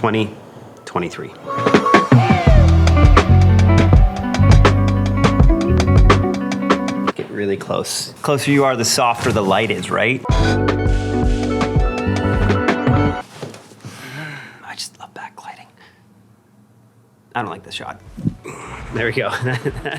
2023. Get really close. The closer you are, the softer the light is, right? I just love backlighting. I don't like this shot. There we go.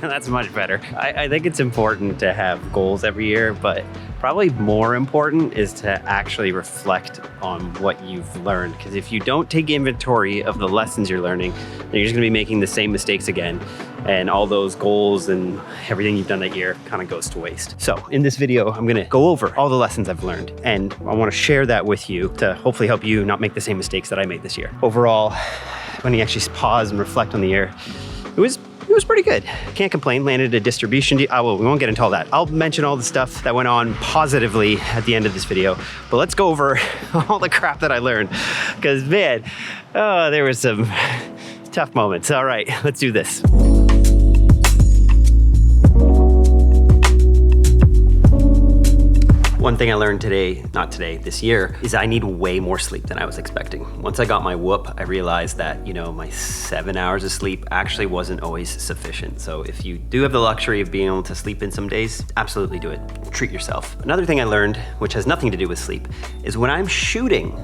That's much better. I think it's important to have goals every year, but probably more important is to actually reflect on what you've learned. Because if you don't take inventory of the lessons you're learning, then you're just gonna be making the same mistakes again. And all those goals and everything you've done that year kind of goes to waste. So in this video, I'm gonna go over all the lessons I've learned. And I wanna share that with you to hopefully help you not make the same mistakes that I made this year. Overall, when you actually pause and reflect on the year, it was pretty good. Can't complain. Landed a distribution deal. Well, we won't get into all that. I'll mention all the stuff that went on positively at the end of this video, but let's go over all the crap that I learned. Because man, there were some tough moments. All right, let's do this. One thing I learned this year, is I need way more sleep than I was expecting. Once I got my whoop, I realized that, my 7 hours of sleep actually wasn't always sufficient. So if you do have the luxury of being able to sleep in some days, absolutely do it. Treat yourself. Another thing I learned, which has nothing to do with sleep, is when I'm shooting,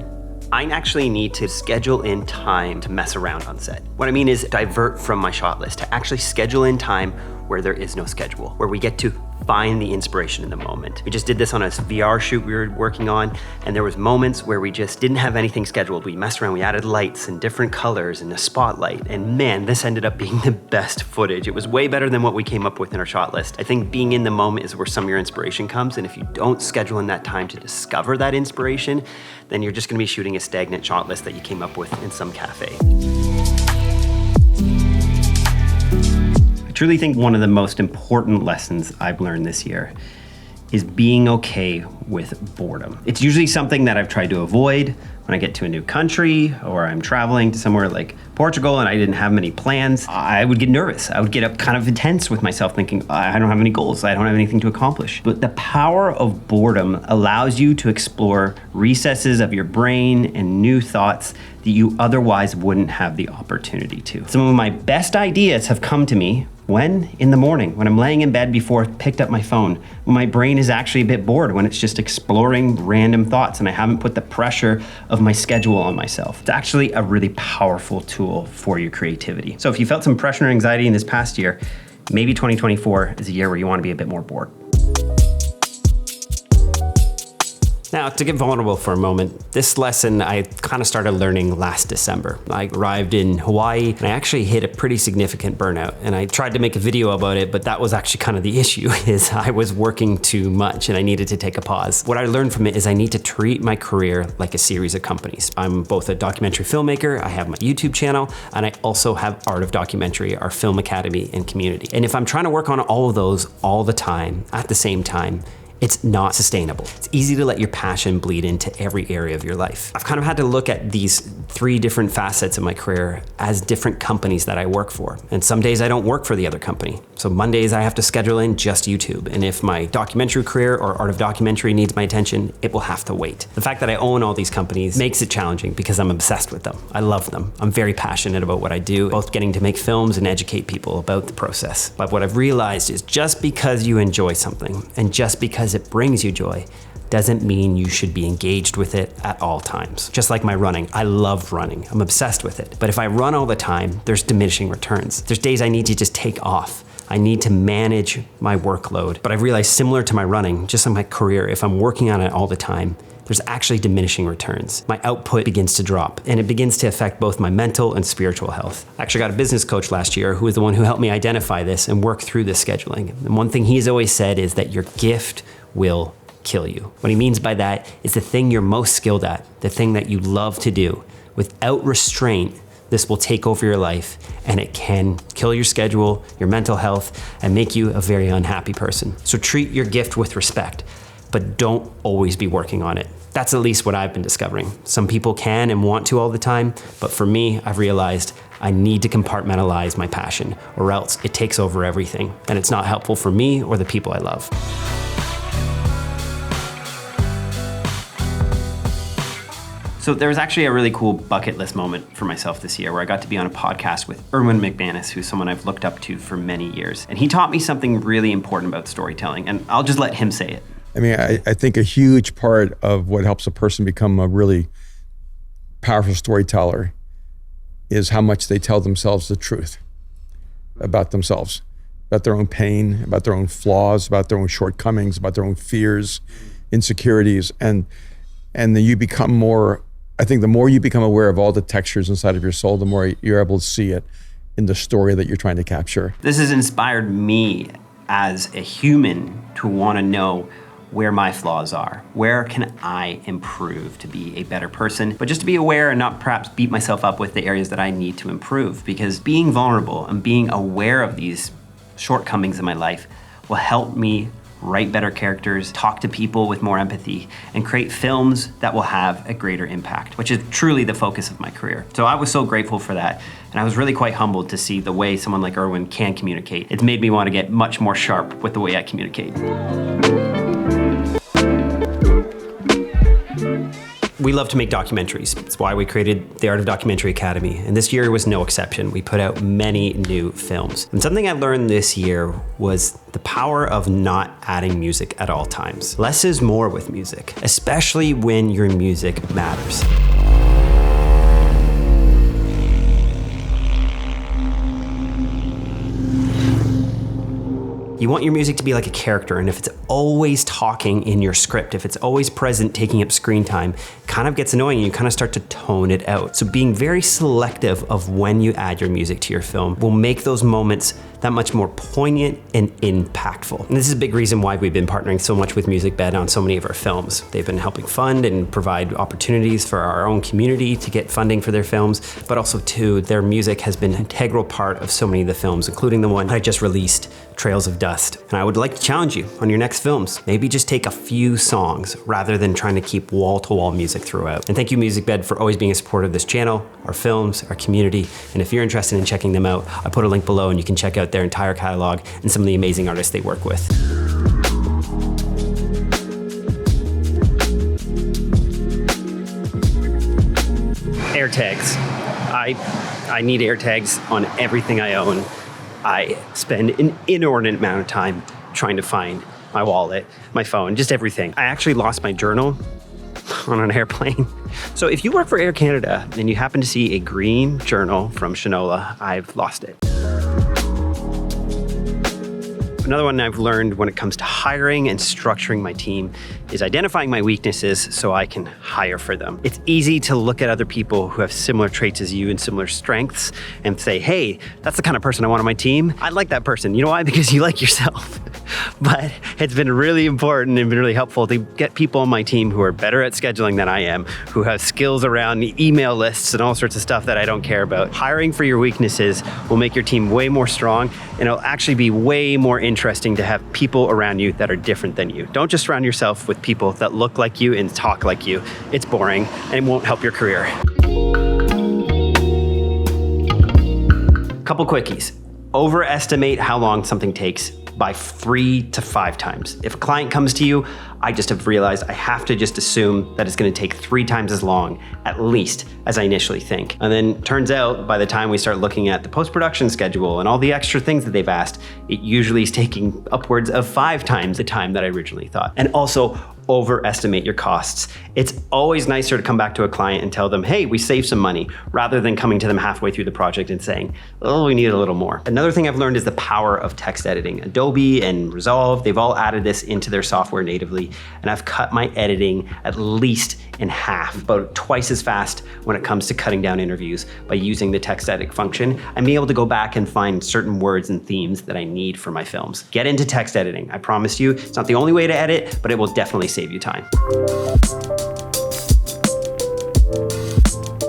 I actually need to schedule in time to mess around on set. What I mean is divert from my shot list, to actually schedule in time where there is no schedule, where we get to find the inspiration in the moment. We just did this on a VR shoot we were working on, and there was moments where we just didn't have anything scheduled. We messed around, we added lights and different colors and a spotlight, and man, this ended up being the best footage. It was way better than what we came up with in our shot list. I think being in the moment is where some of your inspiration comes, and if you don't schedule in that time to discover that inspiration, then you're just gonna be shooting a stagnant shot list that you came up with in some cafe. I truly think one of the most important lessons I've learned this year is being okay with boredom. It's usually something that I've tried to avoid when I get to a new country or I'm traveling to somewhere like Portugal and I didn't have many plans. I would get nervous. I would get up kind of intense with myself thinking, I don't have any goals. I don't have anything to accomplish. But the power of boredom allows you to explore recesses of your brain and new thoughts that you otherwise wouldn't have the opportunity to. Some of my best ideas have come to me when? In the morning, when I'm laying in bed before I've picked up my phone, when my brain is actually a bit bored, when it's just exploring random thoughts and I haven't put the pressure of my schedule on myself. It's actually a really powerful tool for your creativity. So if you felt some pressure and anxiety in this past year, maybe 2024 is a year where you want to be a bit more bored. Now, to get vulnerable for a moment, this lesson I kind of started learning last December. I arrived in Hawaii and I actually hit a pretty significant burnout. And I tried to make a video about it, but that was actually kind of the issue, is I was working too much and I needed to take a pause. What I learned from it is I need to treat my career like a series of companies. I'm both a documentary filmmaker, I have my YouTube channel, and I also have Art of Documentary, our film academy and community. And if I'm trying to work on all of those all the time, at the same time, it's not sustainable. It's easy to let your passion bleed into every area of your life. I've kind of had to look at these 3 different facets of my career as different companies that I work for. And some days I don't work for the other company. So Mondays I have to schedule in just YouTube. And if my documentary career or Art of Documentary needs my attention, it will have to wait. The fact that I own all these companies makes it challenging because I'm obsessed with them. I love them. I'm very passionate about what I do, both getting to make films and educate people about the process. But what I've realized is just because you enjoy something and just because it brings you joy doesn't mean you should be engaged with it at all times. Just like my running, I love running. I'm obsessed with it. But if I run all the time, there's diminishing returns. There's days I need to just take off. I need to manage my workload. But I've realized, similar to my running, just like my career, if I'm working on it all the time, there's actually diminishing returns. My output begins to drop, and it begins to affect both my mental and spiritual health. I actually got a business coach last year who was the one who helped me identify this and work through this scheduling. And one thing he's always said is that your gift will kill you. What he means by that is the thing you're most skilled at, the thing that you love to do. Without restraint, this will take over your life and it can kill your schedule, your mental health, and make you a very unhappy person. So treat your gift with respect, but don't always be working on it. That's at least what I've been discovering. Some people can and want to all the time, but for me, I've realized I need to compartmentalize my passion, or else it takes over everything, and it's not helpful for me or the people I love. So there was actually a really cool bucket list moment for myself this year where I got to be on a podcast with Erwin McManus, who's someone I've looked up to for many years. And he taught me something really important about storytelling, and I'll just let him say it. I mean, I think a huge part of what helps a person become a really powerful storyteller is how much they tell themselves the truth about themselves, about their own pain, about their own flaws, about their own shortcomings, about their own fears, insecurities, and then you become more, I think the more you become aware of all the textures inside of your soul, the more you're able to see it in the story that you're trying to capture. This has inspired me as a human to want to know where my flaws are. Where can I improve to be a better person? But just to be aware and not perhaps beat myself up with the areas that I need to improve, because being vulnerable and being aware of these shortcomings in my life will help me write better characters, talk to people with more empathy, and create films that will have a greater impact, which is truly the focus of my career. So I was so grateful for that, and I was really quite humbled to see the way someone like Erwin can communicate. It's made me want to get much more sharp with the way I communicate. We love to make documentaries. It's why we created the Art of Documentary Academy. And this year was no exception. We put out many new films. And something I learned this year was the power of not adding music at all times. Less is more with music, especially when your music matters. You want your music to be like a character, and if it's always talking in your script, if it's always present, taking up screen time, kind of gets annoying and you kind of start to tone it out. So being very selective of when you add your music to your film will make those moments that much more poignant and impactful. And this is a big reason why we've been partnering so much with MusicBed on so many of our films. They've been helping fund and provide opportunities for our own community to get funding for their films, but also too, their music has been an integral part of so many of the films, including the one I just released, Trails of Dust. And I would like to challenge you on your next films. Maybe just take a few songs rather than trying to keep wall-to-wall music throughout. And thank you, MusicBed, for always being a supporter of this channel, our films, our community. And if you're interested in checking them out, I put a link below and you can check out their entire catalog and some of the amazing artists they work with. AirTags. I need AirTags on everything I own. I spend an inordinate amount of time trying to find my wallet, my phone, just everything. I actually lost my journal on an airplane. So if you work for Air Canada and you happen to see a green journal from Shinola, I've lost it. Another one I've learned when it comes to hiring and structuring my team is identifying my weaknesses so I can hire for them. It's easy to look at other people who have similar traits as you and similar strengths and say, hey, that's the kind of person I want on my team. I like that person. You know why? Because you like yourself. But it's been really important and been really helpful to get people on my team who are better at scheduling than I am, who have skills around email lists and all sorts of stuff that I don't care about. Hiring for your weaknesses will make your team way more strong, and it'll actually be way more interesting to have people around you that are different than you. Don't just surround yourself with people that look like you and talk like you. It's boring and it won't help your career. Couple quickies. Overestimate how long something takes by 3 to 5 times. If a client comes to you, I just have realized I have to just assume that it's gonna take 3 times as long, at least, as I initially think. And then turns out, by the time we start looking at the post-production schedule and all the extra things that they've asked, it usually is taking upwards of 5 times the time that I originally thought. And also, overestimate your costs. It's always nicer to come back to a client and tell them, hey, we saved some money, rather than coming to them halfway through the project and saying, oh, we need a little more. Another thing I've learned is the power of text editing. Adobe and Resolve, they've all added this into their software natively, and I've cut my editing at least in half, about twice as fast when it comes to cutting down interviews by using the text edit function. I'm able to go back and find certain words and themes that I need for my films. Get into text editing. I promise you, it's not the only way to edit, but it will definitely save you time.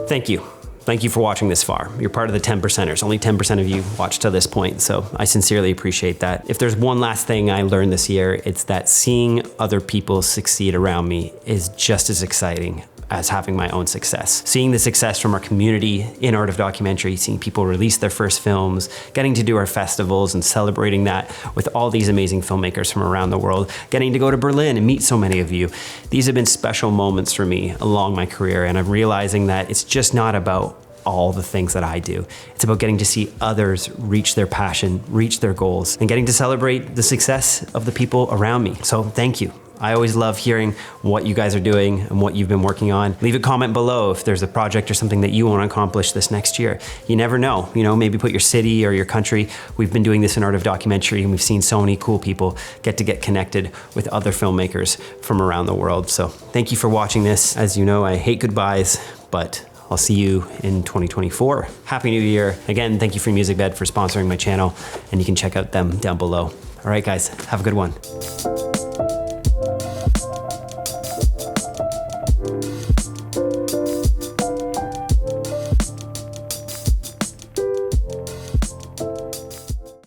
Thank you. Thank you for watching this far. You're part of the 10%ers. Only 10% of you watched to this point, so I sincerely appreciate that. If there's one last thing I learned this year, it's that seeing other people succeed around me is just as exciting as having my own success. Seeing the success from our community in art of documentary, seeing people release their first films, getting to do our festivals and celebrating that with all these amazing filmmakers from around the world, getting to go to Berlin and meet so many of you. These have been special moments for me along my career, and I'm realizing that it's just not about all the things that I do. It's about getting to see others reach their passion, reach their goals, and getting to celebrate the success of the people around me. So thank you. I always love hearing what you guys are doing and what you've been working on. Leave a comment below if there's a project or something that you want to accomplish this next year. You never know, maybe put your city or your country. We've been doing this in Art of Documentary, and we've seen so many cool people get connected with other filmmakers from around the world. So thank you for watching this. As you know, I hate goodbyes, but I'll see you in 2024. Happy New Year. Again, thank you for MusicBed for sponsoring my channel, and you can check out them down below. All right, guys, have a good one.